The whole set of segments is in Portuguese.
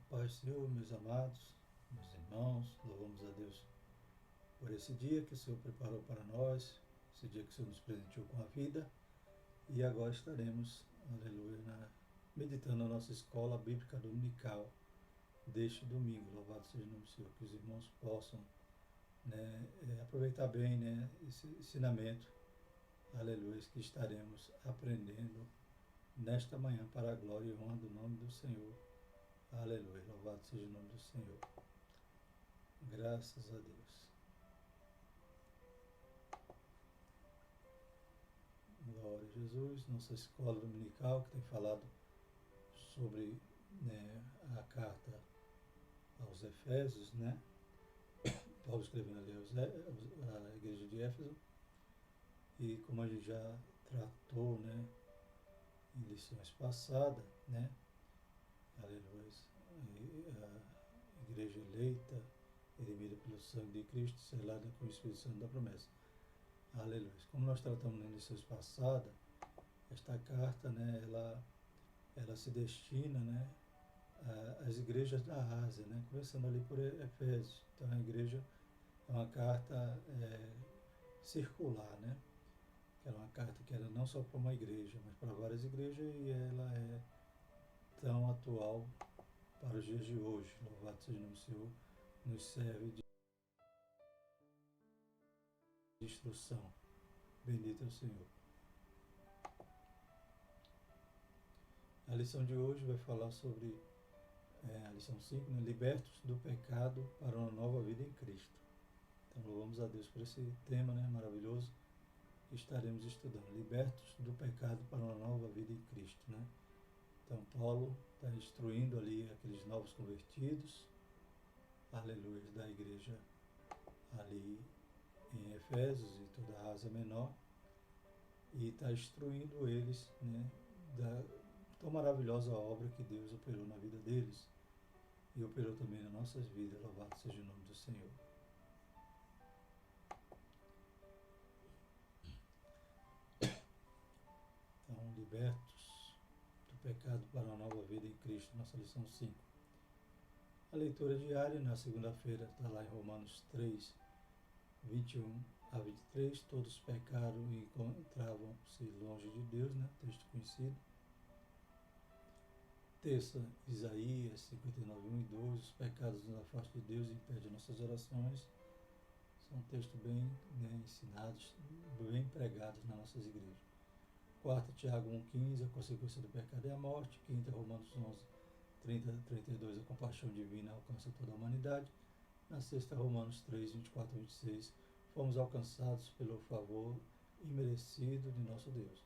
Pai do Senhor, meus amados, meus irmãos, louvamos a Deus por esse dia que o Senhor preparou para nós, esse dia que o Senhor nos presenteou com a vida. E agora estaremos, aleluia, meditando na nossa escola bíblica dominical deste domingo. Louvado seja o nome do Senhor, que os irmãos possam aproveitar bem esse ensinamento, aleluia, que estaremos aprendendo nesta manhã para a glória e honra do nome do Senhor. Aleluia, louvado seja o nome do Senhor. Graças a Deus. Glória a Jesus, nossa escola dominical que tem falado sobre a carta aos Efésios, Paulo escrevendo ali à igreja de Éfeso, e como a gente já tratou, em lições passadas, aleluia, a igreja eleita, redimida pelo sangue de Cristo, selada com o Espírito Santo da promessa. Aleluia. Como nós tratamos nas lições passadas, esta carta, ela se destina, às igrejas da Ásia, começando ali por Efésios. Então a igreja é uma carta circular, que era uma carta que era não só para uma igreja, mas para várias igrejas, e ela é tão atual para os dias de hoje. Louvado seja o nome do Senhor, nos serve de instrução. Bendito é o Senhor. A lição de hoje vai falar sobre a lição 5, libertos do pecado para uma nova vida em Cristo. Então louvamos a Deus por esse tema maravilhoso que estaremos estudando. Libertos do pecado para uma nova vida em Cristo. Então Paulo está instruindo ali aqueles novos convertidos, aleluia, da igreja ali em Efésios e toda a Ásia Menor, e está instruindo eles da tão maravilhosa obra que Deus operou na vida deles e operou também nas nossas vidas. Louvado seja o nome do Senhor. Então, libertos do pecado para uma nova vida em Cristo, nossa lição 5. A leitura diária na segunda-feira está lá em Romanos 3, 21 a 23. Todos pecaram e encontravam-se longe de Deus, texto conhecido. Terça, Isaías 59, 1 e 2. Os pecados nos afastam de Deus e impedem nossas orações. São textos bem ensinados, bem pregados nas nossas igrejas. Quarta, Tiago 1,15. A consequência do pecado é a morte. Quinta, Romanos 11, 30 a 32. A compaixão divina alcança toda a humanidade. Na sexta, Romanos 3, 24 a 26. Fomos alcançados pelo favor imerecido de nosso Deus.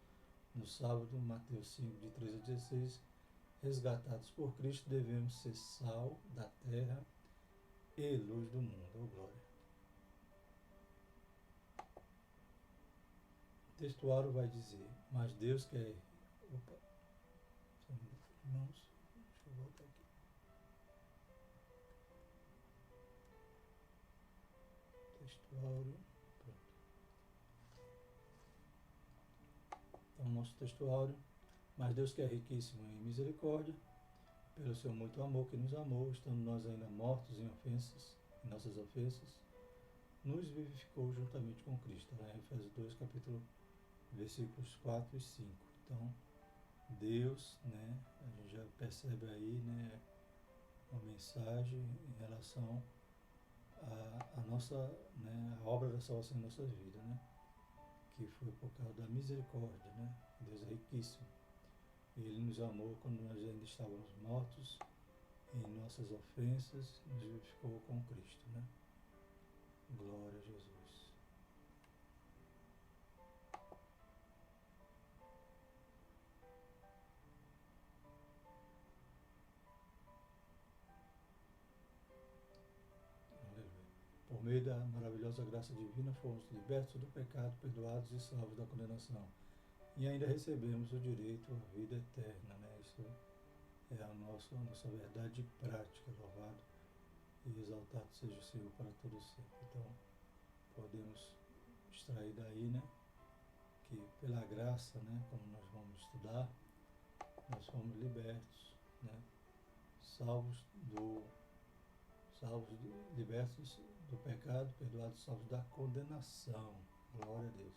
No sábado, Mateus 5, de 13 a 16. Resgatados por Cristo, devemos ser sal da terra e luz do mundo. Oh, glória. O textuário vai dizer, mas Deus quer... Opa, irmãos, deixa eu voltar aqui. Textuário, pronto. Então, nosso textuário, mas Deus que é riquíssimo em misericórdia, pelo seu muito amor que nos amou, estando nós ainda mortos em nossas ofensas, nos vivificou juntamente com Cristo. Lá em Efésios 2, versículos 4 e 5. Então, Deus, a gente já percebe aí, uma mensagem em relação à nossa, a obra da salvação em nossas vidas, que foi por causa da misericórdia, Deus é riquíssimo. Ele nos amou quando nós ainda estávamos mortos em nossas ofensas, nos vivificou com Cristo, Glória a Jesus. Aleluia. Por meio da maravilhosa graça divina, fomos libertos do pecado, perdoados e salvos da condenação. E ainda recebemos o direito à vida eterna, Isso é a nossa verdade prática. Louvado e exaltado seja o Senhor para todo sempre. Então, podemos extrair daí, que pela graça, como nós vamos estudar, nós fomos libertos, salvos libertos do pecado, perdoados, salvos da condenação. Glória a Deus.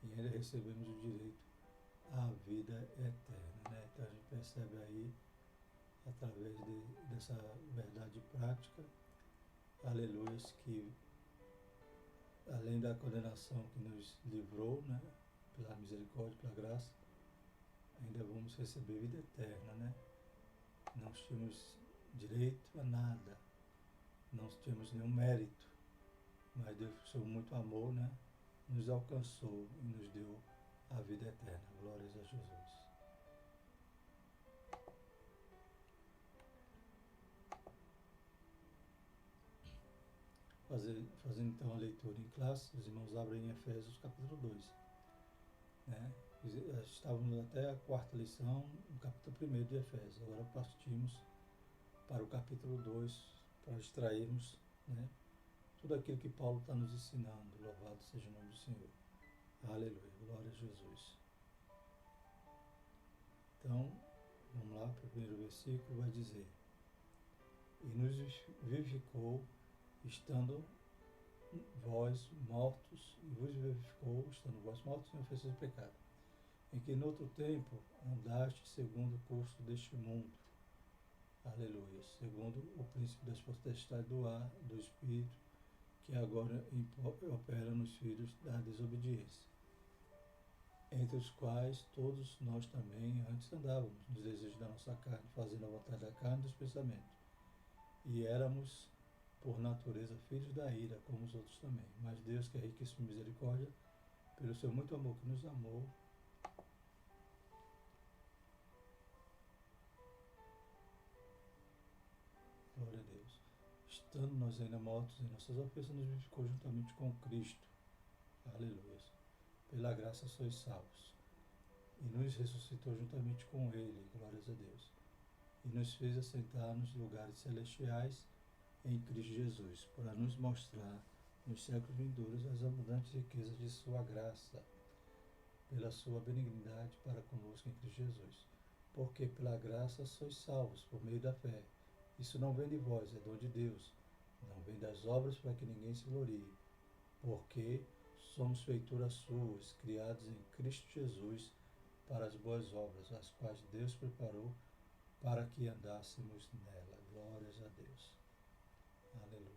E ainda recebemos o direito à vida eterna, né? Então a gente percebe aí, através dessa verdade prática, aleluias, que além da condenação que nos livrou, né, pela misericórdia, pela graça, ainda vamos receber vida eterna, né? Não tínhamos direito a nada, não tínhamos nenhum mérito, mas Deus, por seu muito amor, né, nos alcançou e nos deu a vida eterna. Glórias a Jesus. Fazendo então a leitura em classe, os irmãos abrem em Efésios capítulo 2. Né? Estávamos até a quarta lição, no capítulo 1 de Efésios. Agora partimos para o capítulo 2, para extrairmos, né, tudo aquilo que Paulo está nos ensinando. Louvado seja o nome do Senhor. Aleluia, glória a Jesus. Então, vamos lá para o primeiro versículo, vai dizer: e nos vivificou, estando vós mortos, e vos vivificou, estando vós mortos em ofensas do pecado, em que no outro tempo andaste segundo o curso deste mundo. Aleluia. Segundo o príncipe das potestades do ar, do Espírito, que agora opera nos filhos da desobediência, entre os quais todos nós também antes andávamos, nos desejos da nossa carne, fazendo a vontade da carne e dos pensamentos. E éramos, por natureza, filhos da ira, como os outros também. Mas Deus, que é riquíssimo em misericórdia, pelo seu muito amor que nos amou, glória a Deus, estando nós ainda mortos em nossas ofensas, nos vivificou juntamente com Cristo. Aleluia. Pela graça sois salvos. E nos ressuscitou juntamente com Ele, glórias a Deus. E nos fez assentar nos lugares celestiais em Cristo Jesus, para nos mostrar nos séculos vindouros as abundantes riquezas de sua graça, pela sua benignidade para conosco em Cristo Jesus. Porque pela graça sois salvos, por meio da fé. Isso não vem de vós, é dom de Deus. Não vem das obras para que ninguém se glorie. Porque somos feituras suas, criados em Cristo Jesus, para as boas obras, as quais Deus preparou para que andássemos nela. Glórias a Deus. Aleluia.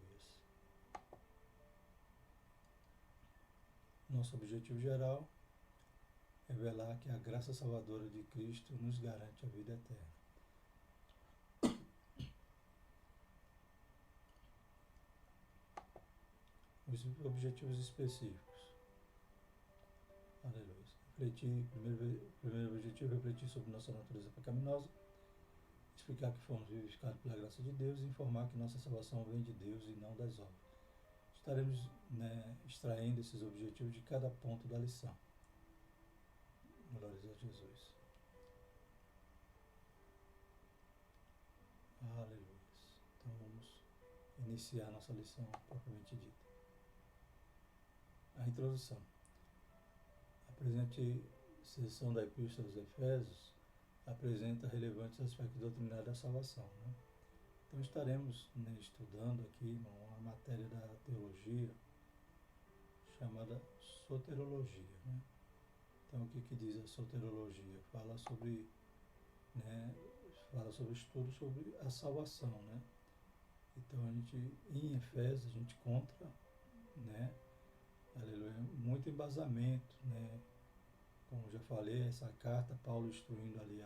Nosso objetivo geral é revelar que a graça salvadora de Cristo nos garante a vida eterna. Os objetivos específicos. Aleluia. Primeiro objetivo é refletir sobre nossa natureza pecaminosa, explicar que fomos vivificados pela graça de Deus e informar que nossa salvação vem de Deus e não das obras. Estaremos, né, extraindo esses objetivos de cada ponto da lição. Glórias a Jesus. Aleluia. Então vamos iniciar nossa lição propriamente dita. A introdução. A presente seção da Epístola aos Efésios apresenta relevantes aspectos doutrinários da salvação, né? Então estaremos, né, estudando aqui uma matéria da teologia chamada soterologia, né? Então o que diz a soterologia? Fala sobre estudo sobre a salvação, né? Então a gente, em Efésios, a gente encontra, né, aleluia, muito embasamento, né? Como já falei, essa carta, Paulo instruindo ali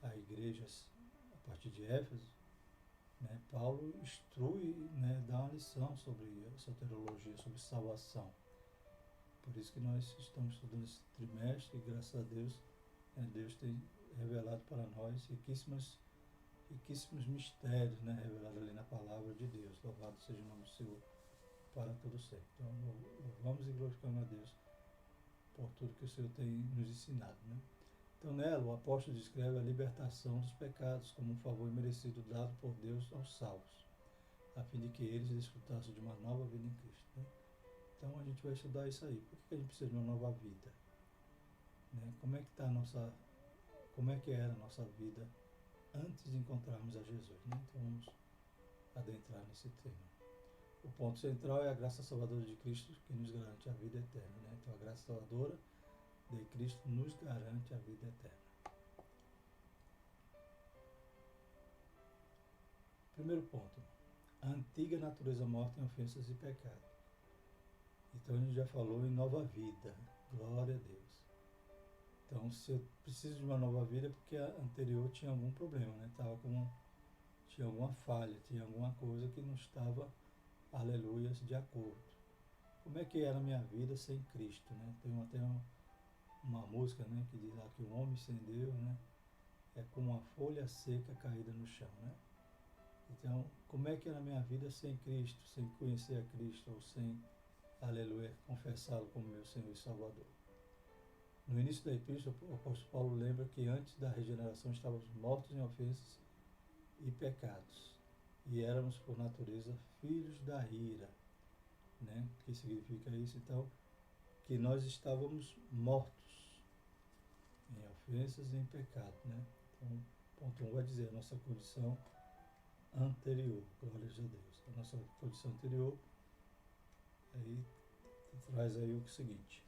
a igrejas a partir de Éfeso, né? Paulo instrui, né, dá uma lição sobre a soterologia, sobre salvação. Por isso que nós estamos estudando esse trimestre e graças a Deus, né, Deus tem revelado para nós riquíssimos mistérios, né, revelados ali na palavra de Deus. Louvado seja o nome do Senhor para todo sempre. Então, louvamos e glorificamos a Deus por tudo que o Senhor tem nos ensinado, né? Então, nela, o apóstolo descreve a libertação dos pecados como um favor merecido dado por Deus aos salvos, a fim de que eles desfrutassem de uma nova vida em Cristo, né? Então, a gente vai estudar isso aí. Por que a gente precisa de uma nova vida? Né? Como é que era a nossa vida antes de encontrarmos a Jesus, né? Então vamos adentrar nesse tema. O ponto central é a graça salvadora de Cristo que nos garante a vida eterna, né? Então a graça salvadora de Cristo nos garante a vida eterna. Primeiro ponto, a antiga natureza morta em ofensas e pecado. Então a gente já falou em nova vida, glória a Deus. Então se eu preciso de uma nova vida é porque a anterior tinha algum problema, né? Tinha alguma falha, tinha alguma coisa que não estava, aleluias, de acordo. Como é que era a minha vida sem Cristo, né? Tem até uma música, né, que diz lá que o homem sem Deus, né, é como uma folha seca caída no chão, né? Então, como é que era a minha vida sem Cristo, sem conhecer a Cristo, ou sem, aleluia, confessá-lo como meu Senhor e Salvador? No início da epístola, o apóstolo Paulo lembra que antes da regeneração estávamos mortos em ofensas e pecados, e éramos por natureza filhos da ira, né? O que significa isso? Então, que nós estávamos mortos em ofensas e em pecado, né? Então, ponto 1 vai dizer a nossa condição anterior, glórias a Deus. A nossa condição anterior, aí traz aí o seguinte: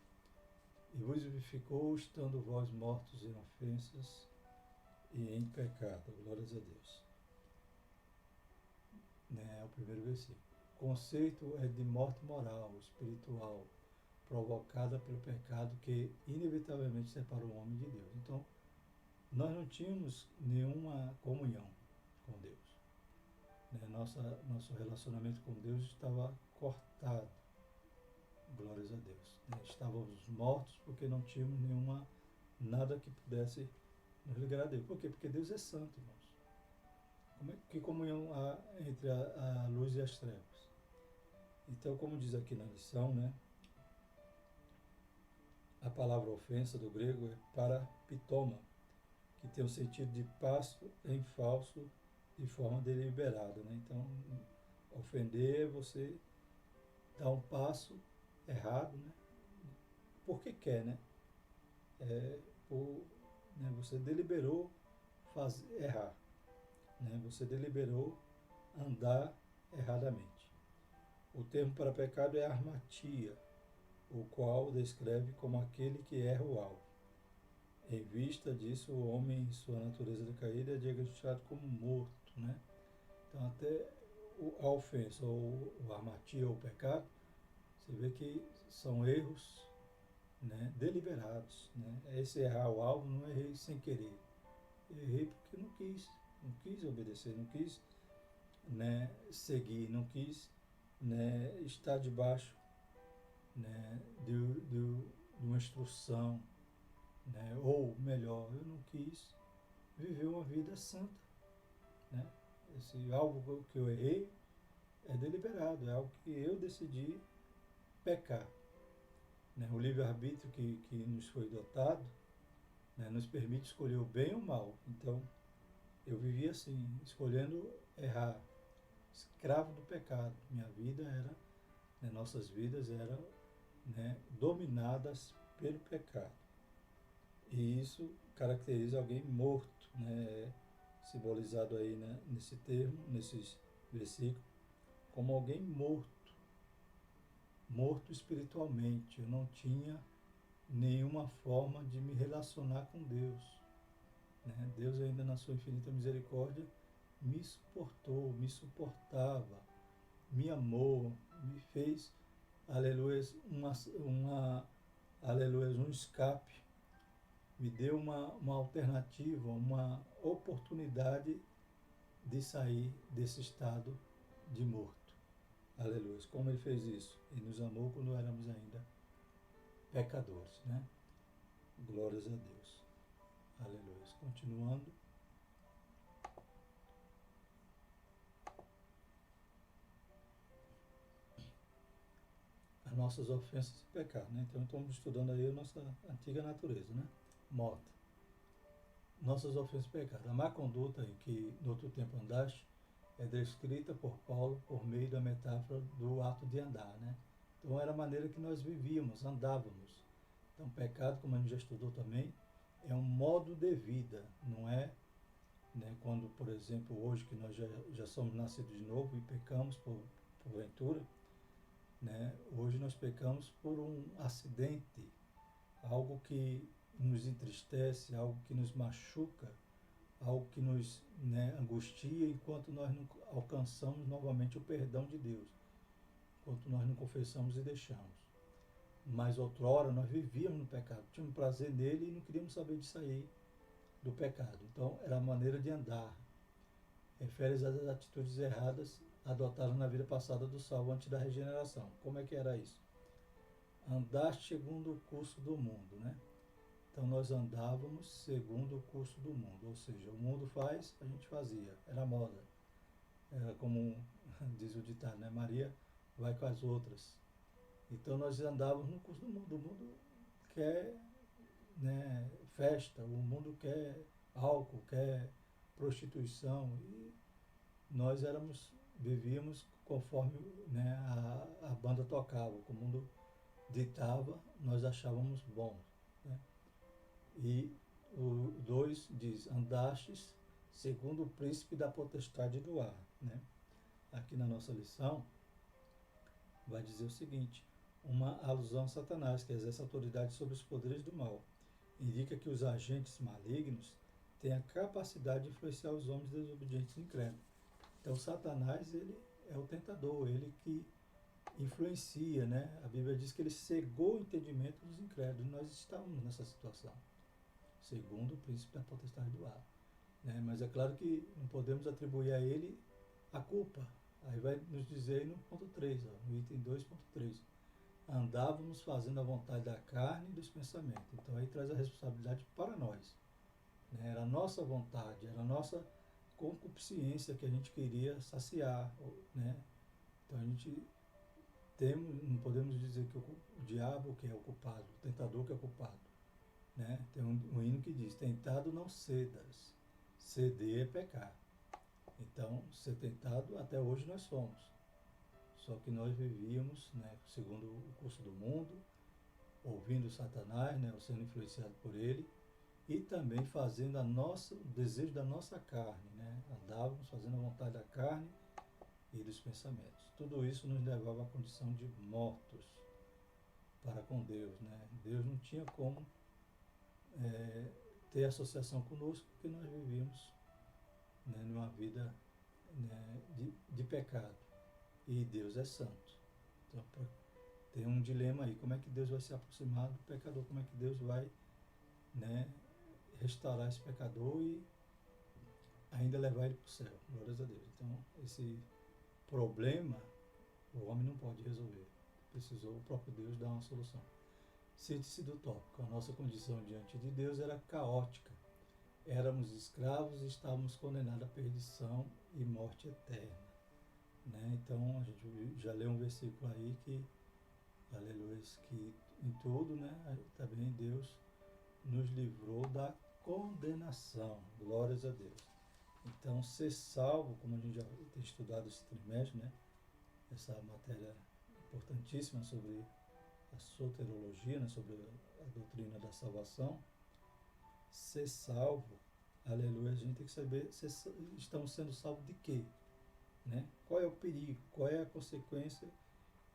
e vos vivificou, estando vós mortos em ofensas e em pecado, glórias a Deus. Né, é o primeiro versículo. O conceito é de morte moral, espiritual, provocada pelo pecado que inevitavelmente separa o homem de Deus. Então, nós não tínhamos nenhuma comunhão com Deus. Né? Nosso relacionamento com Deus estava cortado. Glórias a Deus. Né? Estávamos mortos porque não tínhamos nada que pudesse nos ligar a Deus. Por quê? Porque Deus é santo, irmãos. Que comunhão há entre a luz e as trevas? Então, como diz aqui na lição, né? A palavra ofensa do grego é parapitoma, que tem o sentido de passo em falso de forma deliberada, né? Então, ofender é você dar um passo errado, né? Porque quer, né? Você deliberou errar, né? Você deliberou andar erradamente. O termo para pecado é armatia, o qual descreve como aquele que erra o alvo. Em vista disso, o homem, em sua natureza decaída, é diagnosticado como morto, né? Então, até a ofensa, ou a armatia, ou o pecado, você vê que são erros, né, deliberados, né? Esse errar o alvo não errei sem querer. Errei porque não quis obedecer, não quis, né, seguir, não quis, né, estar debaixo, né, de uma instrução, né, ou melhor, eu não quis viver uma vida santa, né? Esse algo que eu errei é deliberado, é algo que eu decidi pecar, né? O livre-arbítrio que nos foi dotado, né, nos permite escolher o bem ou o mal. Então, eu vivia assim, escolhendo errar, escravo do pecado. Minha vida era, né, nossas vidas eram, né, dominadas pelo pecado. E isso caracteriza alguém morto, né, simbolizado aí, né, nesse termo, nesses versículos, como alguém morto espiritualmente. Eu não tinha nenhuma forma de me relacionar com Deus, né? Deus ainda na sua infinita misericórdia me suportou, me suportava, me amou, me fez, aleluia, um escape, me deu uma alternativa, uma oportunidade de sair desse estado de morto. Aleluia. Como ele fez isso? Ele nos amou quando éramos ainda pecadores, né? Glórias a Deus. Aleluia. Continuando. As nossas ofensas e pecados, né? Então estamos estudando aí a nossa antiga natureza, né? Morta. Nossas ofensas e pecados. A má conduta em que no outro tempo andaste é descrita por Paulo por meio da metáfora do ato de andar, né? Então era a maneira que nós vivíamos, andávamos. Então pecado, como a gente já estudou também, é um modo de vida, não é, né? Quando, por exemplo, hoje que nós já somos nascidos de novo e pecamos por ventura, né? Hoje nós pecamos por um acidente, algo que nos entristece, algo que nos machuca, algo que nos, né, angustia enquanto nós não alcançamos novamente o perdão de Deus, enquanto nós não confessamos e deixamos. Mas outrora nós vivíamos no pecado, tínhamos prazer nele e não queríamos saber de sair do pecado. Então era a maneira de andar. Refere-se às atitudes erradas adotadas na vida passada do salvo antes da regeneração. Como é que era isso? Andar segundo o curso do mundo, né? Então nós andávamos segundo o curso do mundo, ou seja, o mundo faz, a gente fazia, era moda. Era como diz o ditado, né? Maria vai com as outras. Então nós andávamos no curso do mundo. O mundo quer, né, festa, o mundo quer álcool, quer prostituição e nós vivíamos conforme, né, a banda tocava, o mundo ditava, nós achávamos bom, né? E o 2 diz, andastes segundo o príncipe da potestade do ar, né? Aqui na nossa lição vai dizer o seguinte, uma alusão a Satanás, que exerce autoridade sobre os poderes do mal. Indica que os agentes malignos têm a capacidade de influenciar os homens desobedientes e incrédulos. Então, Satanás, ele é o tentador, ele que influencia, né? A Bíblia diz que ele cegou o entendimento dos incrédulos. E nós estamos nessa situação, segundo o príncipe da potestade do ar, né? Mas é claro que não podemos atribuir a ele a culpa. Aí vai nos dizer no ponto 3, ó, no item 2.3. Andávamos fazendo a vontade da carne e dos pensamentos. Então aí traz a responsabilidade para nós, né? Era a nossa vontade, era a nossa concupiscência que a gente queria saciar, né? Então a gente não podemos dizer que o diabo que é o culpado, o tentador que é o culpado, né? Tem um hino que diz, tentado não cedas, ceder é pecar. Então, ser tentado até hoje nós somos. Só que nós vivíamos, né, segundo o curso do mundo, ouvindo Satanás, né, ou sendo influenciado por ele, e também fazendo o desejo da nossa carne, né? Andávamos fazendo a vontade da carne e dos pensamentos. Tudo isso nos levava à condição de mortos para com Deus, né? Deus não tinha como ter associação conosco, porque nós vivíamos, né, numa vida, né, de pecado. E Deus é santo. Então, tem um dilema aí, como é que Deus vai se aproximar do pecador, como é que Deus vai, né, restaurar esse pecador e ainda levar ele para o céu. Glórias a Deus. Então, esse problema o homem não pode resolver. Precisou o próprio Deus dar uma solução. Cite-se do tópico. A nossa condição diante de Deus era caótica. Éramos escravos e estávamos condenados à perdição e morte eterna, né? Então, a gente já leu um versículo aí que, aleluia, que em tudo, né, também Deus nos livrou da condenação. Glórias a Deus. Então, ser salvo, como a gente já tem estudado esse trimestre, né, essa matéria importantíssima sobre a soterologia, né, sobre a doutrina da salvação, ser salvo, aleluia, a gente tem que saber, estamos sendo salvos de quê? Né? Qual é o perigo? Qual é a consequência,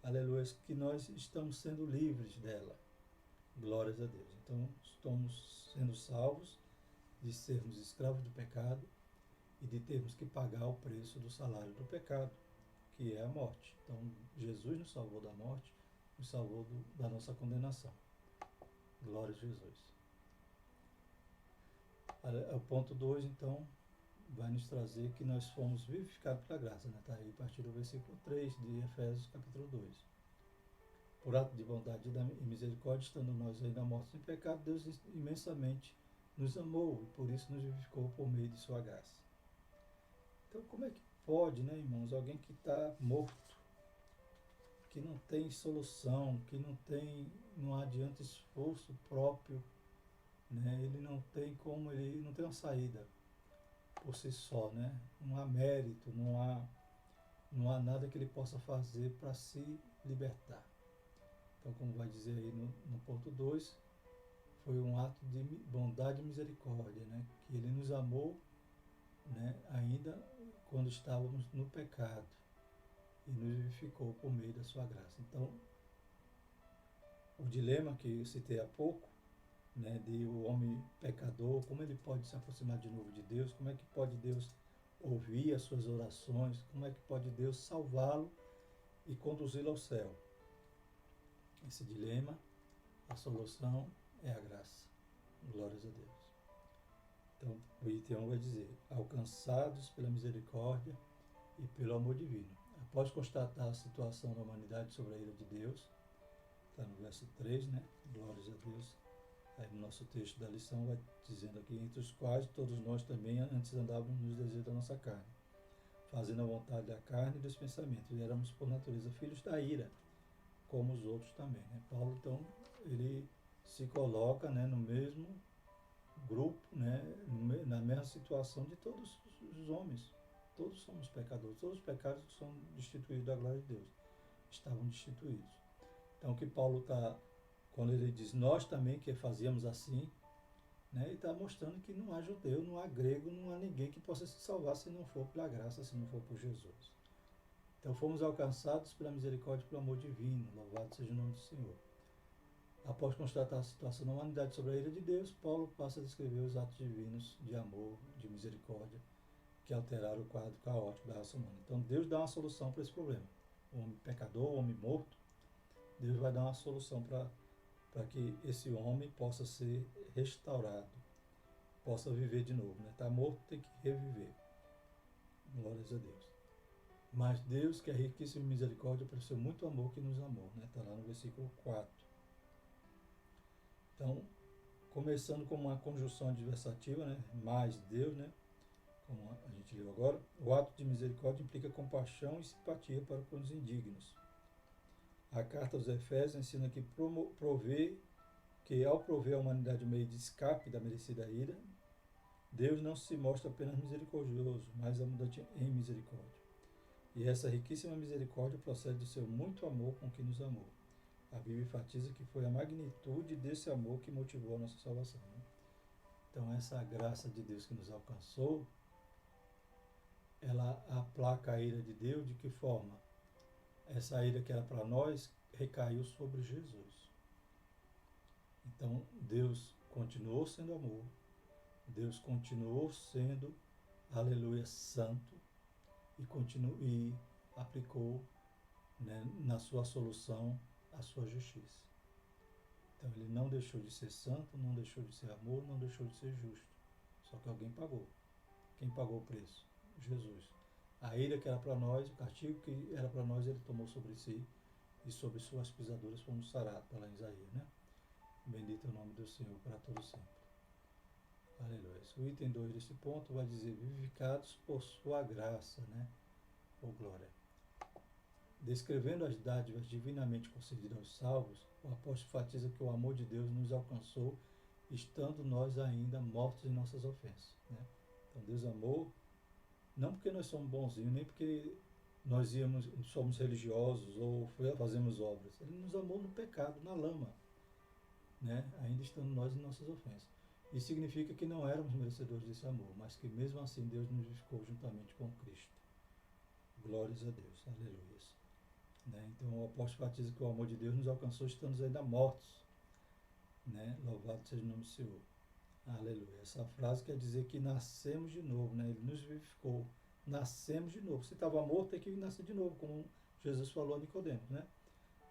aleluia, que nós estamos sendo livres dela? Glórias a Deus. Então, estamos sendo salvos de sermos escravos do pecado e de termos que pagar o preço do salário do pecado, que é a morte. Então, Jesus nos salvou da morte, nos salvou da nossa condenação. Glória a Jesus. O ponto 2, então, vai nos trazer que nós fomos vivificados pela graça, né? Está aí a partir do versículo 3 de Efésios capítulo 2. Por ato de bondade e misericórdia, estando nós ainda mortos em pecado, Deus imensamente nos amou e por isso nos vivificou por meio de sua graça. Então, como é que pode, né, irmãos, alguém que está morto, que não tem solução, que não adianta esforço próprio, né? Ele não tem uma saída por si só, né? Não há mérito, não há nada que ele possa fazer para se libertar. Então, como vai dizer aí no ponto 2, foi um ato de bondade e misericórdia, né? Que ele nos amou né, ainda quando estávamos no pecado, e nos vivificou por meio da sua graça. Então, o dilema que eu citei há pouco, né, de o homem pecador, como ele pode se aproximar de novo de Deus, como é que pode Deus ouvir as suas orações, como é que pode Deus salvá-lo e conduzi-lo ao céu. Esse dilema, a solução é a graça. Glórias a Deus. Então, o item 1 vai dizer, alcançados pela misericórdia e pelo amor divino. Após constatar a situação da humanidade sobre a ira de Deus, está no verso 3, né? Glórias a Deus. Aí no nosso texto da lição vai dizendo aqui, entre os quais todos nós também antes andávamos nos desejos da nossa carne, fazendo a vontade da carne e dos pensamentos, e éramos por natureza filhos da ira, como os outros também, né? Paulo, então, ele se coloca, né, no mesmo grupo, né, na mesma situação de todos os homens. Todos somos pecadores, todos os pecados são destituídos da glória de Deus, estavam destituídos. Então, o que Paulo está, quando ele diz nós também que fazíamos assim, né, ele está mostrando que não há judeu, não há grego, não há ninguém que possa se salvar se não for pela graça, se não for por Jesus. Então, fomos alcançados pela misericórdia e pelo amor divino, louvado seja o nome do Senhor. Após constatar a situação da humanidade sobre a ira de Deus, Paulo passa a descrever os atos divinos de amor, de misericórdia, que alteraram o quadro caótico da raça humana. Então, Deus dá uma solução para esse problema. O homem pecador, o homem morto, Deus vai dar uma solução para que esse homem possa ser restaurado, possa viver de novo. Está morto, tem que reviver. Glórias a Deus. Mas Deus, que é riquíssimo em misericórdia, pelo seu muito amor que nos amou. Está lá no versículo 4. Então, começando com uma conjunção adversativa, né? Mais Deus, né? Como a gente leu agora, o ato de misericórdia implica compaixão e simpatia para com os indignos. A carta aos Efésios ensina que ao prover à humanidade meio de escape da merecida ira, Deus não se mostra apenas misericordioso, mas abundante em misericórdia. E essa riquíssima misericórdia procede do seu muito amor com que nos amou. A Bíblia enfatiza que foi a magnitude desse amor que motivou a nossa salvação. Né? Então, essa graça de Deus que nos alcançou, ela aplaca a ira de Deus de que forma? Essa ira que era para nós recaiu sobre Jesus. Então, Deus continuou sendo amor, Deus continuou sendo, aleluia, santo, e aplicou, né, na sua solução a sua justiça. Então, ele não deixou de ser santo, não deixou de ser amor, não deixou de ser justo. Só que alguém pagou. Quem pagou o preço? Jesus. A ira que era para nós, o castigo que era para nós, ele tomou sobre si, e sobre suas pisaduras fomos sarados, está lá em Isaías, né? Bendito é o nome do Senhor para todo sempre. Aleluia. O item 2 desse ponto vai dizer, vivificados por sua graça, né? Oh glória. Descrevendo as dádivas divinamente concedidas aos salvos, o apóstolo enfatiza que o amor de Deus nos alcançou, estando nós ainda mortos em nossas ofensas, né? Então Deus amou, não porque nós somos bonzinhos, nem porque nós somos religiosos ou fazemos obras. Ele nos amou no pecado, na lama, né? Ainda estando nós em nossas ofensas. Isso significa que não éramos merecedores desse amor, mas que mesmo assim Deus nos vivificou juntamente com Cristo. Glórias a Deus, aleluia. Né? Então o apóstolo enfatiza que o amor de Deus nos alcançou estando ainda mortos, né? Louvado seja o nome do Senhor. Aleluia. Essa frase quer dizer que nascemos de novo, né? Ele nos vivificou. Nascemos de novo. Se estava morto, tem que nascer de novo, como Jesus falou a Nicodemos, né?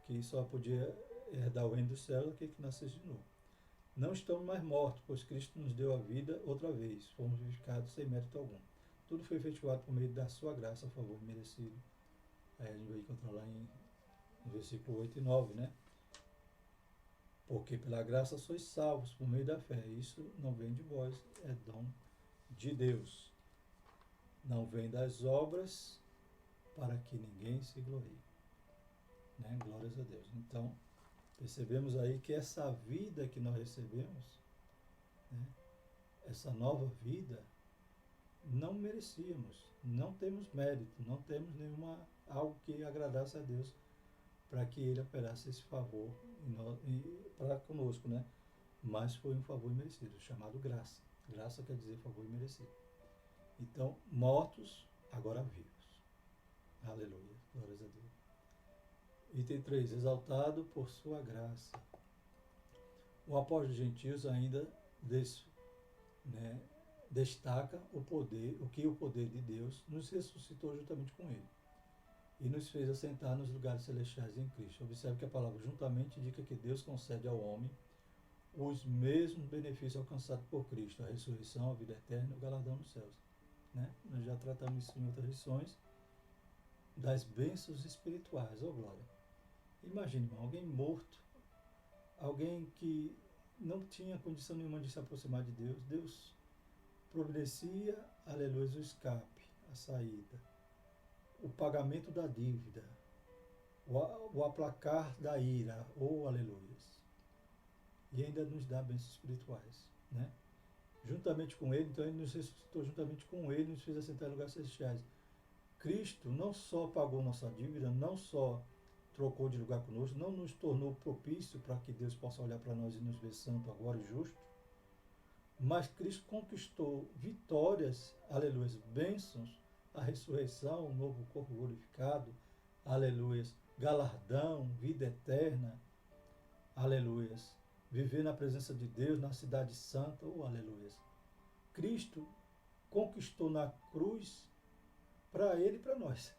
Que só podia herdar o reino dos céus aquele que nascesse de novo. Não estamos mais mortos, pois Cristo nos deu a vida outra vez. Fomos vivificados sem mérito algum. Tudo foi efetuado por meio da sua graça a favor merecido. Aí a gente vai encontrar lá no versículo 8 e 9, né? Porque pela graça sois salvos por meio da fé. Isso não vem de vós, é dom de Deus. Não vem das obras para que ninguém se glorie. Né? Glórias a Deus. Então, percebemos aí que essa vida que nós recebemos, né? Essa nova vida, não merecíamos, não temos mérito, não temos algo que agradasse a Deus para que Ele operasse esse favor para conosco, né? Mas foi um favor imerecido, chamado graça. Graça quer dizer favor imerecido. Então, mortos, agora vivos. Aleluia. Glórias a Deus. Item 3. Exaltado por sua graça. O apóstolo dos gentios ainda destaca o poder de Deus nos ressuscitou juntamente com ele e nos fez assentar nos lugares celestiais em Cristo. Observe que a palavra juntamente indica que Deus concede ao homem os mesmos benefícios alcançados por Cristo, a ressurreição, a vida eterna e o galardão nos céus. Nós já tratamos isso em outras lições, das bênçãos espirituais, glória. Imagine, irmão, alguém morto, alguém que não tinha condição nenhuma de se aproximar de Deus. Deus providencia, aleluia, o escape, a saída, o pagamento da dívida, o aplacar da ira, aleluia. E ainda nos dá bênçãos espirituais, Juntamente com ele, então ele nos ressuscitou juntamente com ele, nos fez assentar em lugares celestiais. Cristo não só pagou nossa dívida, não só trocou de lugar conosco, não nos tornou propício para que Deus possa olhar para nós e nos ver santo agora e justo, mas Cristo conquistou vitórias, aleluia, bênçãos, a ressurreição, o novo corpo glorificado, aleluia, galardão, vida eterna, aleluia, viver na presença de Deus, na cidade santa, aleluia. Cristo conquistou na cruz para ele e para nós.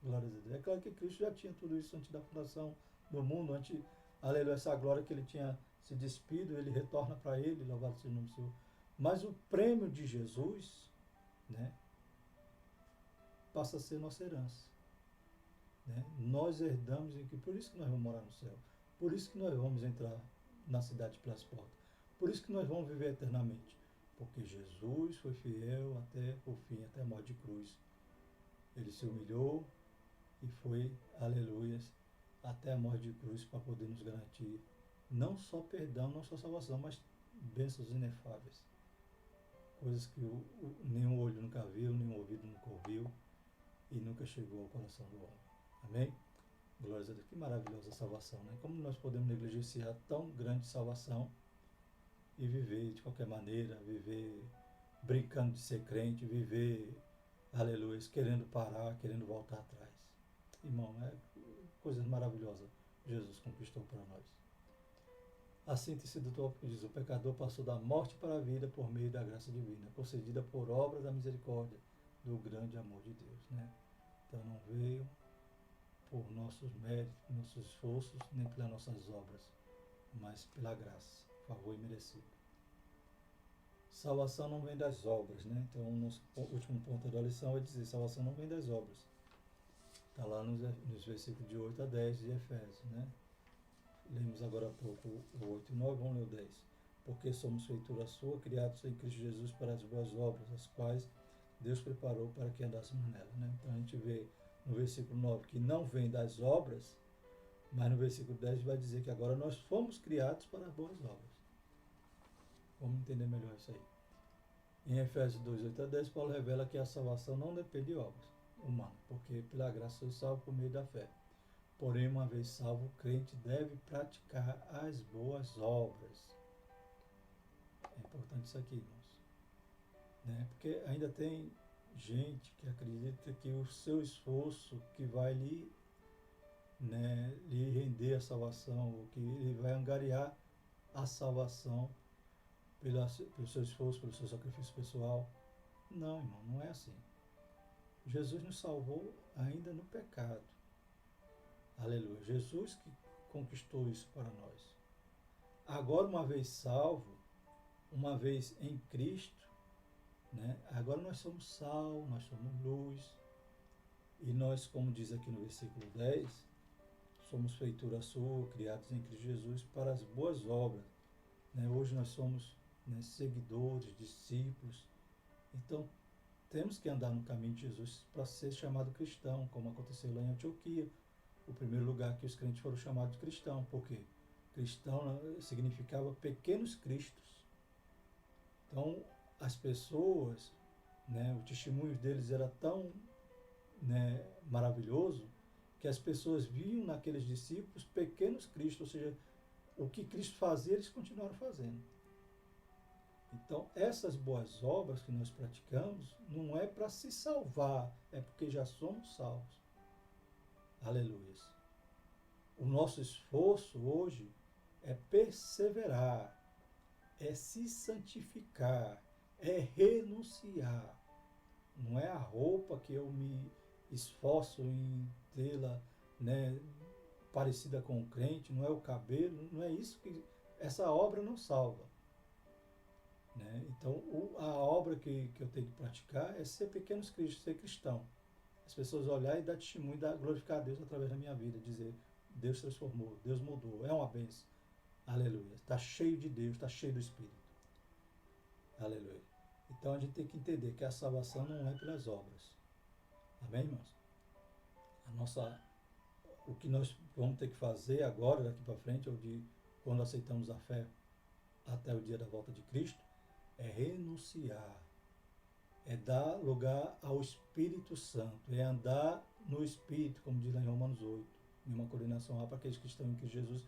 Glória a Deus. É claro que Cristo já tinha tudo isso antes da fundação do mundo, antes, aleluia, essa glória que ele tinha se despido, ele retorna para ele, louvado seja o nome do Senhor. Mas o prêmio de Jesus, passa a ser nossa herança. Nós herdamos, por isso que nós vamos morar no céu, por isso que nós vamos entrar na cidade pelas portas, por isso que nós vamos viver eternamente, porque Jesus foi fiel até o fim, até a morte de cruz. Ele se humilhou e foi, aleluia, até a morte de cruz para poder nos garantir não só perdão, não só salvação, mas bênçãos inefáveis. Coisas que nenhum olho nunca viu, nenhum ouvido nunca ouviu e nunca chegou ao coração do homem. Amém? Glórias a Deus. Que maravilhosa salvação, Como nós podemos negligenciar tão grande salvação e viver de qualquer maneira, viver brincando de ser crente, viver, aleluia, querendo parar, querendo voltar atrás. Irmão, coisas maravilhosas Jesus conquistou para nós. A síntese do tópico diz: o pecador passou da morte para a vida por meio da graça divina, concedida por obra da misericórdia, do grande amor de Deus. Então não veio por nossos méritos, nossos esforços, nem pelas nossas obras, mas pela graça, favor imerecido. Salvação não vem das obras, Então o nosso último ponto da lição é dizer: salvação não vem das obras. Está lá nos versículos de 8 a 10 de Efésios, Lemos agora há pouco o 8 e 9, vamos ler o 10. Porque somos feitura sua, criados em Cristo Jesus para as boas obras, as quais Deus preparou para que andássemos nela. Então a gente vê no versículo 9 que não vem das obras, mas no versículo 10 vai dizer que agora nós fomos criados para as boas obras. Vamos entender melhor isso aí. Em Efésios 2, 8 a 10, Paulo revela que a salvação não depende de obras humanas, porque pela graça sois salvos por meio da fé. Porém, uma vez salvo, o crente deve praticar as boas obras. É importante isso aqui, irmãos. Porque ainda tem gente que acredita que o seu esforço que vai lhe render a salvação, ou que ele vai angariar a salvação pelo seu esforço, pelo seu sacrifício pessoal. Não, irmão, não é assim. Jesus nos salvou ainda no pecado. Aleluia. Jesus que conquistou isso para nós. Agora, uma vez salvo, uma vez em Cristo, agora nós somos sal, nós somos luz. E nós, como diz aqui no versículo 10, somos feitura sua, criados em Cristo Jesus para as boas obras. Hoje nós somos seguidores, discípulos. Então, temos que andar no caminho de Jesus para ser chamado cristão, como aconteceu lá em Antioquia. O primeiro lugar que os crentes foram chamados de cristão. Por quê? Cristão significava pequenos cristos. Então, as pessoas, o testemunho deles era tão maravilhoso que as pessoas viam naqueles discípulos pequenos cristos, ou seja, o que Cristo fazia, eles continuaram fazendo. Então, essas boas obras que nós praticamos não é para se salvar, é porque já somos salvos. Aleluia. O nosso esforço hoje é perseverar, é se santificar, é renunciar. Não é a roupa que eu me esforço em tê-la, né, parecida com o crente, não é o cabelo, não é isso que... Essa obra não salva. Né? Então, a obra que eu tenho que praticar é ser pequenos cristos, ser cristão. As pessoas olharem e dar testemunho, glorificar a Deus através da minha vida, dizer, Deus transformou, Deus mudou, é uma bênção. Aleluia. Está cheio de Deus, está cheio do Espírito. Aleluia. Então a gente tem que entender que a salvação não é pelas obras. Amém, irmãos? O que nós vamos ter que fazer agora, daqui para frente, ou de quando aceitamos a fé até o dia da volta de Cristo, é renunciar, é dar lugar ao Espírito Santo, é andar no Espírito, como diz lá em Romanos 8, em uma coordenação para aqueles que estão em Cristo Jesus,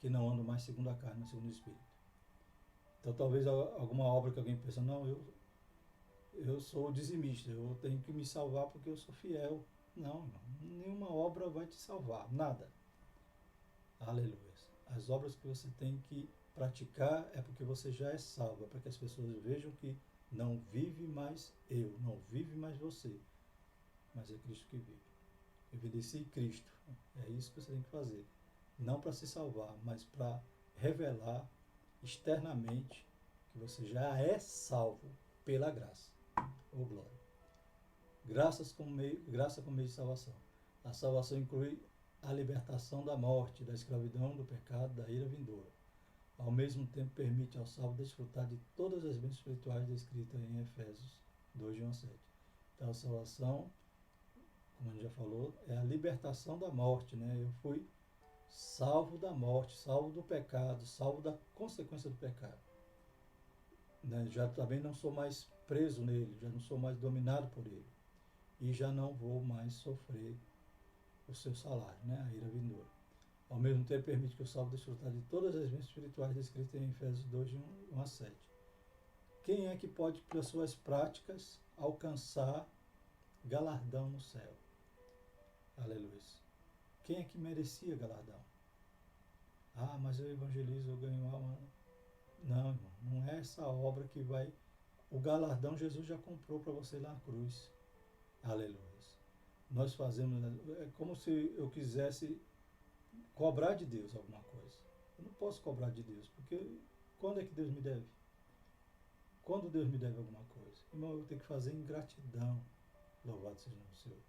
que não andam mais segundo a carne, mas segundo o Espírito. Então talvez alguma obra que alguém pensa, não, eu sou dizimista, eu tenho que me salvar porque eu sou fiel. Não, nenhuma obra vai te salvar, nada. Aleluia. As obras que você tem que praticar é porque você já é salvo, é para que as pessoas vejam que não vive mais eu, não vive mais você, mas é Cristo que vive. Evidencie Cristo. É isso que você tem que fazer. Não para se salvar, mas para revelar externamente que você já é salvo pela graça. Oh, glória. Graça como meio de salvação. A salvação inclui a libertação da morte, da escravidão, do pecado, da ira vindoura. Ao mesmo tempo, permite ao salvo desfrutar de todas as bênçãos espirituais descritas em Efésios 2, 1 a 7. Então, a salvação, como a gente já falou, é a libertação da morte. Né? Eu fui salvo da morte, salvo do pecado, salvo da consequência do pecado. Né? Já também não sou mais preso nele, já não sou mais dominado por ele. E já não vou mais sofrer o seu salário, né? A ira vindoura. Ao mesmo tempo, permite que o salvo desfrutar de todas as bênçãos espirituais descritas em Efésios 2, 1 a 7. Quem é que pode, pelas suas práticas, alcançar galardão no céu? Aleluia. Quem é que merecia galardão? Ah, mas eu evangelizo, eu ganho alma. Não, irmão, não é essa obra que vai... O galardão Jesus já comprou para você lá na cruz. Aleluia. Nós fazemos... É como se eu quisesse cobrar de Deus alguma coisa. Eu não posso cobrar de Deus, porque quando é que Deus me deve? Quando Deus me deve alguma coisa? Irmão, eu tenho que fazer em gratidão. Louvado seja o nome do Senhor.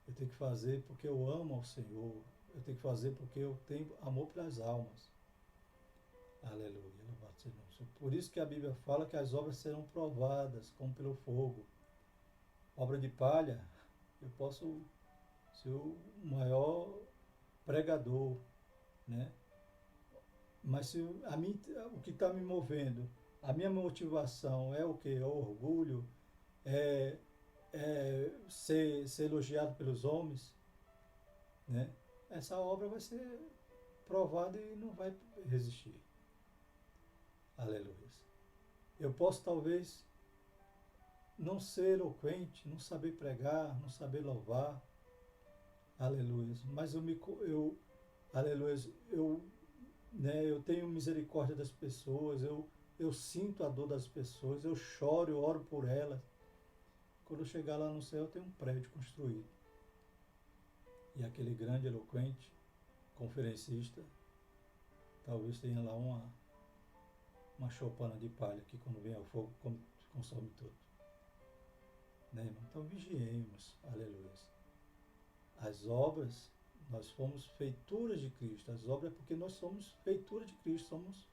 Eu tenho que fazer porque eu amo ao Senhor. Eu tenho que fazer porque eu tenho amor pelas almas. Aleluia. Louvado seja o nome do Senhor. Por isso que a Bíblia fala que as obras serão provadas, como pelo fogo. Obra de palha, eu posso ser o maior pregador, né? Mas se o que está me movendo, a minha motivação é o quê? É o orgulho, é ser elogiado pelos homens, né? Essa obra vai ser provada e não vai resistir. Aleluia. Eu posso talvez não ser eloquente, não saber pregar, não saber louvar, aleluia. Mas aleluia, eu tenho misericórdia das pessoas, eu sinto a dor das pessoas, eu choro, eu oro por elas. Quando eu chegar lá no céu, eu tenho um prédio construído. E aquele grande, eloquente, conferencista, talvez tenha lá uma choupana de palha que quando vem ao fogo consome tudo. Né, irmão? Então vigiemos, aleluia. As obras, nós fomos feituras de Cristo. As obras é porque nós somos feitura de Cristo, somos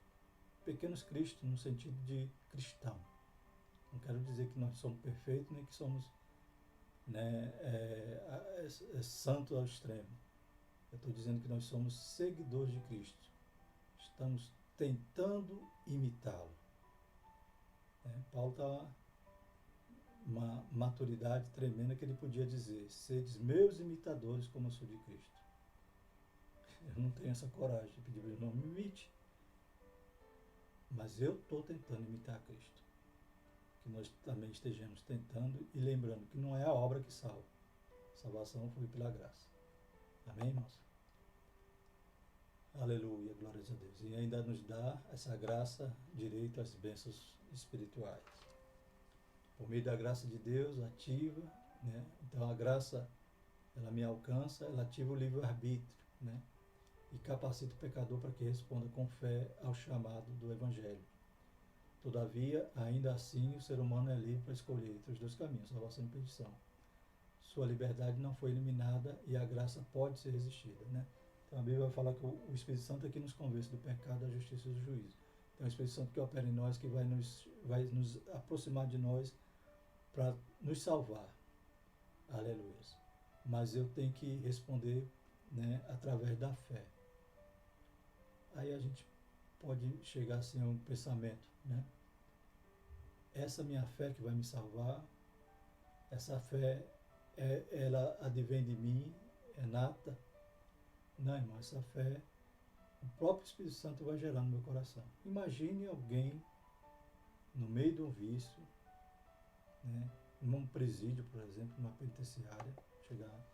pequenos cristos no sentido de cristão. Não quero dizer que nós somos perfeitos, nem que somos, né, santos ao extremo. Eu estou dizendo que nós somos seguidores de Cristo. Estamos tentando imitá-lo. Paulo está uma maturidade tremenda que ele podia dizer: sedes meus imitadores como eu sou de Cristo. Eu não tenho essa coragem de pedir para ele, não me imite. Mas eu estou tentando imitar Cristo. Que nós também estejamos tentando e lembrando que não é a obra que salva. A salvação foi pela graça. Amém, irmãos? Aleluia, glórias a Deus. E ainda nos dá essa graça, direito às bênçãos espirituais. Por meio da graça de Deus, ativa, né? Então a graça, ela me alcança, ela ativa o livre-arbítrio, né? E capacita o pecador para que responda com fé ao chamado do Evangelho. Todavia, ainda assim, o ser humano é livre para escolher entre os dois caminhos, salvação e perdição. Sua liberdade não foi eliminada e a graça pode ser resistida, né? Então a Bíblia vai falar que o Espírito Santo é que nos convence do pecado, da justiça e do juízo. Então é o Espírito Santo que opera em nós, que vai nos aproximar de nós para nos salvar. Aleluia. Mas eu tenho que responder, né, através da fé. Aí a gente pode chegar assim a um pensamento, né? Essa minha fé que vai me salvar, essa fé, ela advém de mim, é nata? Não, irmão, essa fé, o próprio Espírito Santo vai gerar no meu coração. Imagine alguém no meio de um vício, né? Num presídio, por exemplo, numa penitenciária, chegar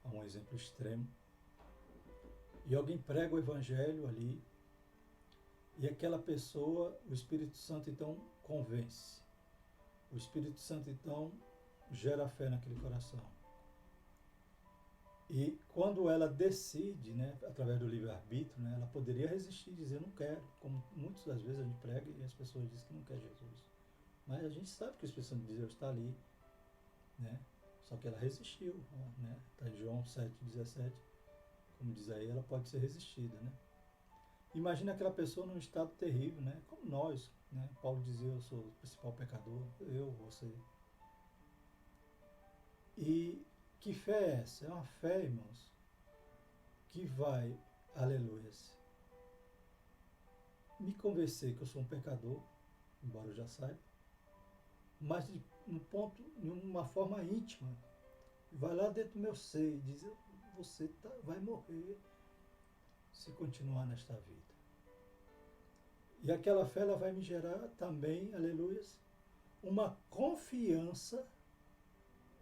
a um exemplo extremo, e alguém prega o Evangelho ali, e aquela pessoa, o Espírito Santo então convence. O Espírito Santo então gera fé naquele coração. E quando ela decide, né, através do livre-arbítrio, né, ela poderia resistir e dizer, não quero, como muitas das vezes a gente prega e as pessoas dizem que não quer Jesus. Mas a gente sabe que o Espírito Santo de Deus está ali, né? Só que ela resistiu, né? Está em João 7,17, como diz aí, ela pode ser resistida, né? Imagina aquela pessoa num estado terrível, né? Como nós, né? Paulo dizia, eu sou o principal pecador, eu, você. E que fé é essa? É uma fé, irmãos, que vai, aleluia, me convencer que eu sou um pecador, embora eu já saiba, mas de um ponto, de uma forma íntima, vai lá dentro do meu ser e diz, você vai morrer se continuar nesta vida. E aquela fé ela vai me gerar também, aleluia, uma confiança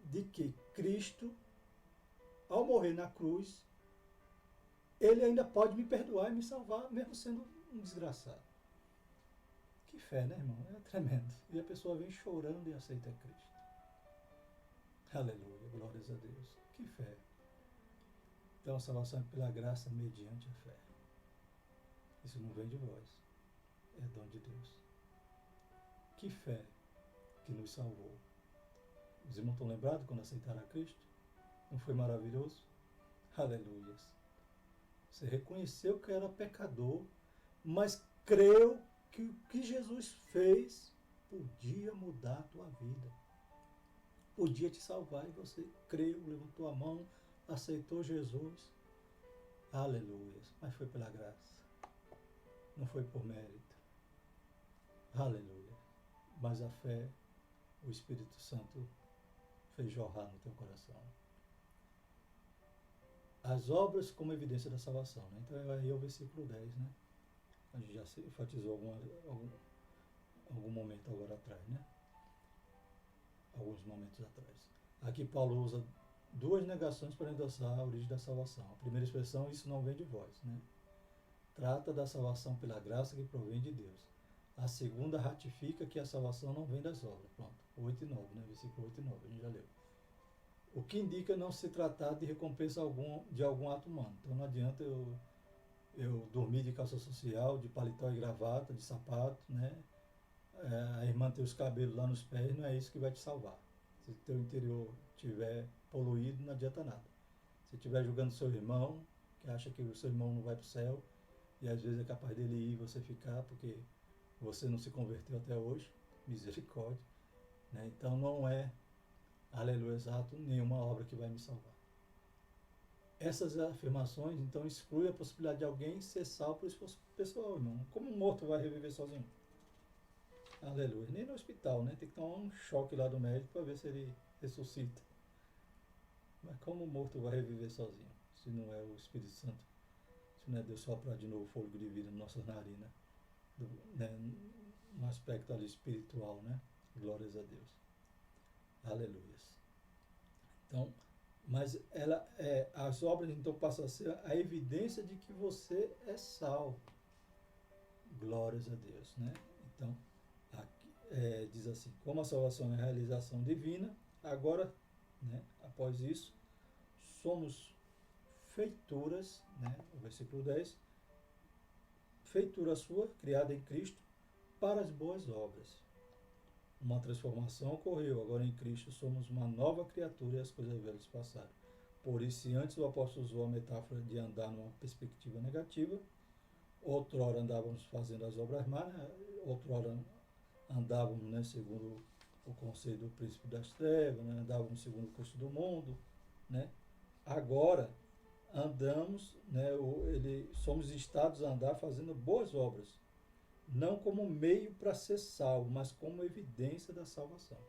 de que Cristo, ao morrer na cruz, Ele ainda pode me perdoar e me salvar, mesmo sendo um desgraçado. Que fé, né, irmão? É tremendo. E a pessoa vem chorando e aceita Cristo. Aleluia, glórias a Deus. Que fé. Então a salvação é pela graça mediante a fé. Isso não vem de vós. É dom de Deus. Que fé que nos salvou. Os irmãos estão lembrados quando aceitaram a Cristo? Não foi maravilhoso? Aleluia. Você reconheceu que era pecador, mas creu que o que Jesus fez podia mudar a tua vida. Podia te salvar e você creu, levantou a mão, aceitou Jesus. Aleluia. Mas foi pela graça. Não foi por mérito. Aleluia. Mas a fé, o Espírito Santo fez jorrar no teu coração. As obras como evidência da salvação, né? Então aí é o versículo 10, né? A gente já se enfatizou algum momento agora atrás, né? Alguns momentos atrás. Aqui Paulo usa duas negações para endossar a origem da salvação. A primeira expressão, isso não vem de vós, né? Trata da salvação pela graça que provém de Deus. A segunda ratifica que a salvação não vem das obras. Pronto, 8 e 9, né? Versículo 8 e 9, a gente já leu. O que indica não se tratar de recompensa de algum ato humano. Então não adianta eu dormir de calça social, de paletó e gravata, de sapato, né? A irmã ter os cabelos lá nos pés, não é isso que vai te salvar. Se o teu interior estiver poluído, não adianta nada. Se estiver julgando seu irmão, que acha que o seu irmão não vai para o céu, e às vezes é capaz dele ir e você ficar, porque você não se converteu até hoje, misericórdia. Né? Então não é, aleluia, exato, nenhuma obra que vai me salvar. Essas afirmações, então, excluem a possibilidade de alguém ser salvo por esforço pessoal, irmão. Como um morto vai reviver sozinho? Aleluia. Nem no hospital, né? Tem que tomar um choque lá do médico para ver se ele ressuscita. Mas como o morto vai reviver sozinho? Se não é o Espírito Santo, se não é Deus soprar de novo o fôlego de vida nas nossas narinas, né, no aspecto ali espiritual, né? Glórias a Deus. Aleluias. Então, mas as obras então passam a ser a evidência de que você é salvo. Glórias a Deus, né? Então, aqui, diz assim, como a salvação é a realização divina, agora, né, após isso, somos feituras, né, o versículo 10, feitura sua, criada em Cristo, para as boas obras. Uma transformação ocorreu, agora em Cristo somos uma nova criatura e as coisas velhas passaram. Por isso, se antes o apóstolo usou a metáfora de andar numa perspectiva negativa, outrora andávamos fazendo as obras más, né? Outrora andávamos, né, segundo o conselho do príncipe das trevas, né? Andávamos segundo o curso do mundo, né? Agora andamos, né, somos instados a andar fazendo boas obras, não como meio para ser salvo, mas como evidência da salvação.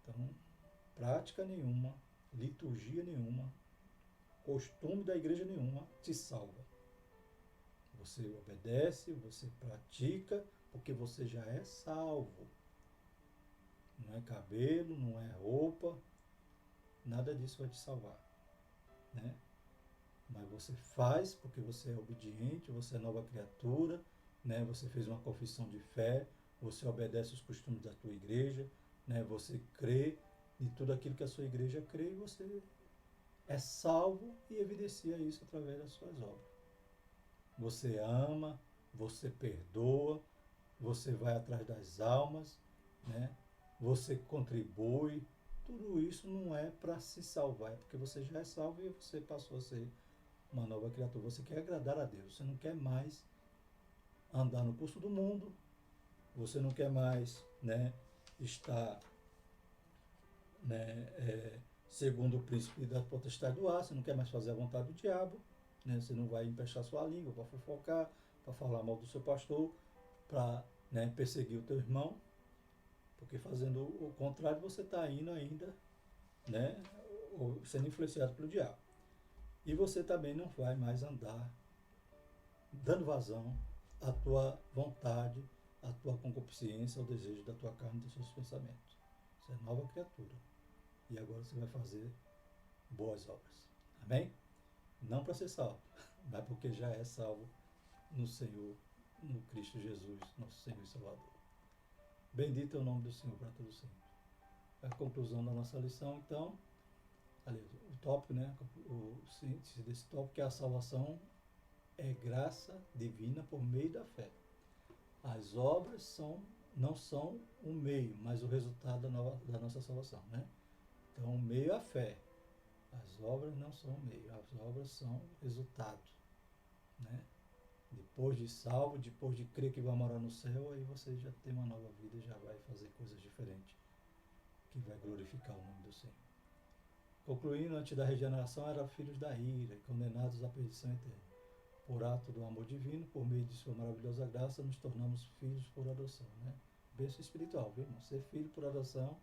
Então, prática nenhuma, liturgia nenhuma, costume da igreja nenhuma te salva. Você obedece, você pratica, porque você já é salvo. Não é cabelo, não é roupa, nada disso vai te salvar, né? Mas você faz porque você é obediente, você é nova criatura, né? Você fez uma confissão de fé, você obedece os costumes da tua igreja, né? Você crê em tudo aquilo que a sua igreja crê e você é salvo e evidencia isso através das suas obras. Você ama, você perdoa, você vai atrás das almas, né? Você contribui. Tudo isso não é para se salvar, é porque você já é salvo e você passou a ser uma nova criatura. Você quer agradar a Deus, você não quer mais andar no curso do mundo, você não quer mais, né, estar, né, segundo o príncipe da potestade do ar, você não quer mais fazer a vontade do diabo, né, você não vai empechar sua língua para fofocar, para falar mal do seu pastor, para, né, perseguir o teu irmão, porque fazendo o contrário você está indo ainda, né, sendo influenciado pelo diabo. E você também não vai mais andar dando vazão à tua vontade, à tua concupiscência, ao desejo da tua carne e dos seus pensamentos. Você é nova criatura. E agora você vai fazer boas obras. Amém? Não para ser salvo, mas porque já é salvo no Senhor, no Cristo Jesus, nosso Senhor e Salvador. Bendito é o nome do Senhor para todos sempre. A conclusão da nossa lição, então, aliás, o tópico, né? O síntese desse tópico é a salvação é graça divina por meio da fé. As obras não são o meio, mas o resultado da nossa salvação, né? Então, o meio é a fé. As obras não são o meio, as obras são o resultado, né? Depois de salvo, depois de crer que vai morar no céu, aí você já tem uma nova vida e já vai fazer coisas diferentes, que vai glorificar o nome do Senhor. Concluindo, antes da regeneração, eram filhos da ira, condenados à perdição eterna. Por ato do amor divino, por meio de sua maravilhosa graça, nos tornamos filhos por adoção, né? Bênção espiritual, viu, irmão? Ser filho por adoção,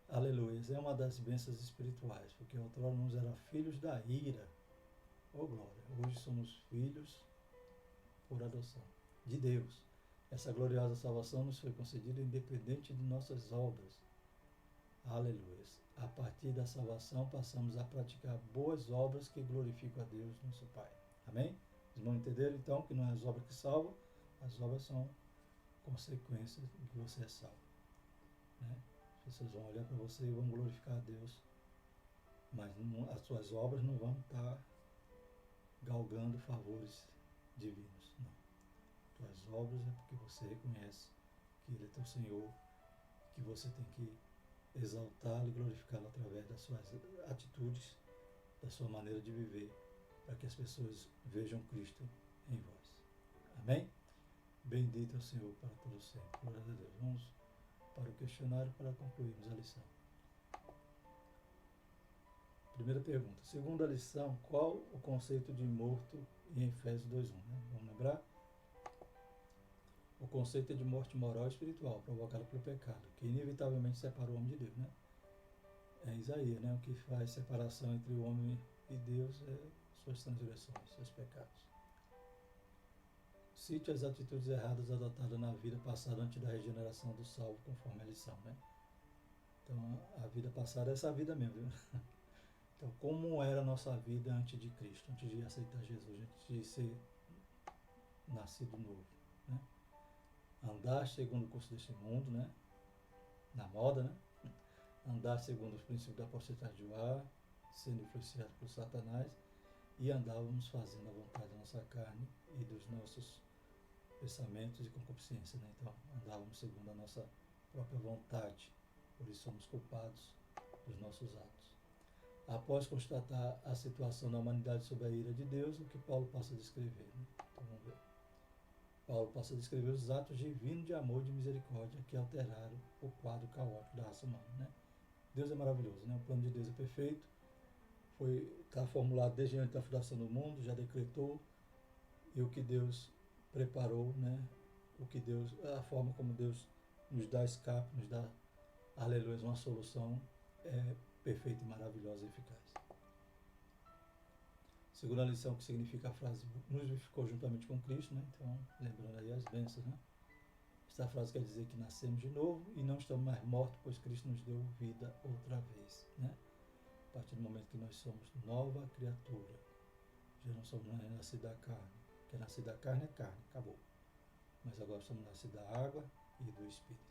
aleluia, é uma das bênçãos espirituais, porque outrora nós éramos filhos da ira, oh glória, hoje somos filhos por adoção, de Deus. Essa gloriosa salvação nos foi concedida independente de nossas obras, aleluia. A partir da salvação passamos a praticar boas obras que glorificam a Deus, nosso Pai. Amém? Vocês vão entender então que não é as obras que salvam, as obras são consequências de que você é salvo, né? As pessoas vão olhar para você e vão glorificar a Deus, mas as suas obras não vão estar galgando favores divinos, não. Tuas obras é porque você reconhece que Ele é teu Senhor, que você tem que exaltá-lo e glorificá-lo através das suas atitudes, da sua maneira de viver, para que as pessoas vejam Cristo em vós. Amém? Bendito é o Senhor para todos sempre. Glória a Deus. Vamos para o questionário para concluirmos a lição. Primeira pergunta. Segunda lição, qual o conceito de morto em Efésios 2:1? Né? Vamos lembrar? O conceito é de morte moral e espiritual, provocada pelo pecado, que inevitavelmente separa o homem de Deus, né? É Isaías, né? O que faz separação entre o homem e Deus é suas transgressões, seus pecados. cite as atitudes erradas adotadas na vida passada antes da regeneração do salvo, conforme a lição, né? Então, a vida passada é essa vida mesmo, viu? Então, como era a nossa vida antes de Cristo, antes de aceitar Jesus, antes de ser nascido novo, né? Andar segundo o curso deste mundo, né? Na moda, né? Andar segundo os princípios da porcentagem do ar, sendo influenciado por Satanás, e andávamos fazendo a vontade da nossa carne e dos nossos pensamentos e concupiscência, né? Então, andávamos segundo a nossa própria vontade, por isso somos culpados dos nossos atos. Após constatar a situação da humanidade sob a ira de Deus, o que Paulo passa a descrever, né? Então, vamos ver. Paulo passa a descrever os atos divinos de amor e de misericórdia que alteraram o quadro caótico da raça humana, né? Deus é maravilhoso, né? O plano de Deus é perfeito, está formulado desde antes da fundação do mundo, já decretou, e o que Deus preparou, né? A forma como Deus nos dá escape, nos dá, aleluia, uma solução é perfeita e maravilhosa e eficaz. Segunda lição, que significa a frase nos vivificou juntamente com Cristo, né? Então, lembrando aí as bênçãos, né? Esta frase quer dizer que nascemos de novo e não estamos mais mortos, pois Cristo nos deu vida outra vez, né? A partir do momento que nós somos nova criatura, já não somos mais nascidos da carne. Que é nascido da carne é carne, acabou. Mas agora somos nascidos da água e do Espírito.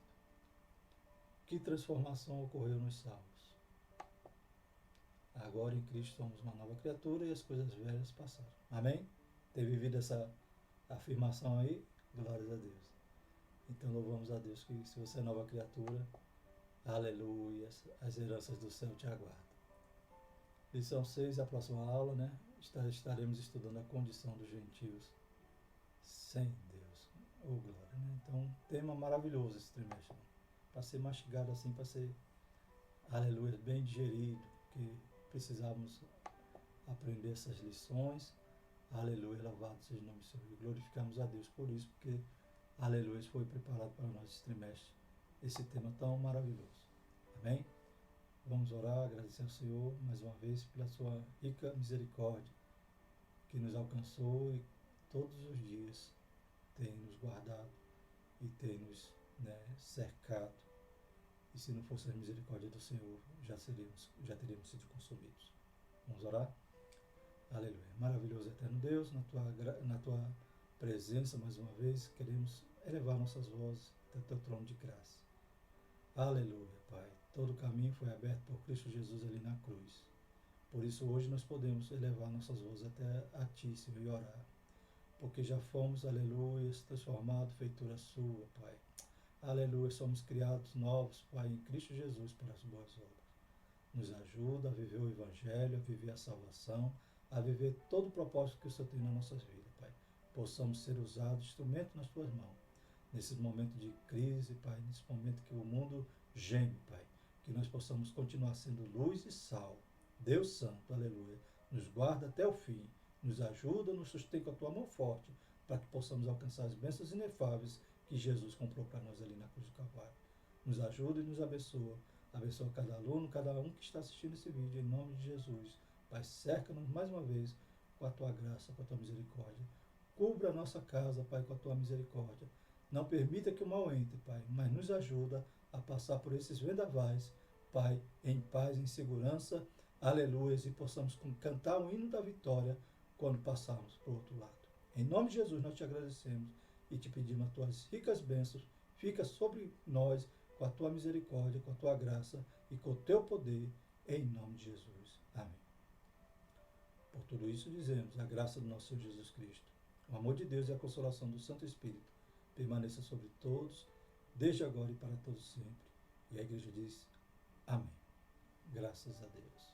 Que transformação ocorreu nos salvos? Agora em Cristo somos uma nova criatura e as coisas velhas passaram. Amém? Ter vivido essa afirmação aí? Glórias a Deus. Então louvamos a Deus que se você é nova criatura, aleluia, as heranças do céu te aguardam. Lição 6, a próxima aula, né? Estaremos estudando a condição dos gentios sem Deus. Oh, glória, né? Então, tema maravilhoso esse trimestre. Para ser mastigado assim, para ser, aleluia, bem digerido, que precisávamos aprender essas lições. Aleluia, louvado seja o nome do Senhor. E glorificamos a Deus por isso, porque, aleluia, foi preparado para nós esse trimestre, esse tema tão maravilhoso. Amém? Vamos orar, agradecer ao Senhor mais uma vez pela sua rica misericórdia que nos alcançou e todos os dias tem nos guardado e tem nos, né, cercado. E se não fosse a misericórdia do Senhor, já teríamos sido consumidos. Vamos orar? Aleluia. Maravilhoso eterno Deus, na tua presença mais uma vez, queremos elevar nossas vozes até o teu trono de graça. Aleluia, Pai. Todo o caminho foi aberto por Cristo Jesus ali na cruz. Por isso hoje nós podemos elevar nossas vozes até a Ti, Senhor, e orar. Porque já fomos, aleluia, transformados, feitura sua, Pai. Aleluia, somos criados novos, Pai, em Cristo Jesus para as boas obras. Nos ajuda a viver o Evangelho, a viver a salvação, a viver todo o propósito que o Senhor tem nas nossas vidas, Pai. Possamos ser usados, instrumento nas Tuas mãos. Nesse momento de crise, Pai, nesse momento que o mundo geme, Pai, que nós possamos continuar sendo luz e sal. Deus Santo, aleluia, nos guarda até o fim, nos ajuda, nos sustém com a Tua mão forte, para que possamos alcançar as bênçãos inefáveis que Jesus comprou para nós ali na cruz do Calvário. Nos ajuda e nos abençoa. Abençoa cada aluno, cada um que está assistindo esse vídeo, em nome de Jesus. Pai, cerca-nos mais uma vez com a Tua graça, com a Tua misericórdia. Cubra a nossa casa, Pai, com a Tua misericórdia. Não permita que o mal entre, Pai, mas nos ajuda a passar por esses vendavais, Pai, em paz, em segurança, aleluia, e possamos cantar o hino da vitória quando passarmos para o outro lado. Em nome de Jesus nós te agradecemos e te pedimos as tuas ricas bênçãos, fica sobre nós com a tua misericórdia, com a tua graça e com o teu poder, em nome de Jesus. Amém. Por tudo isso dizemos, a graça do nosso Senhor Jesus Cristo, o amor de Deus e a consolação do Santo Espírito permaneça sobre todos, desde agora e para todos sempre. E a igreja diz, amém. Graças a Deus.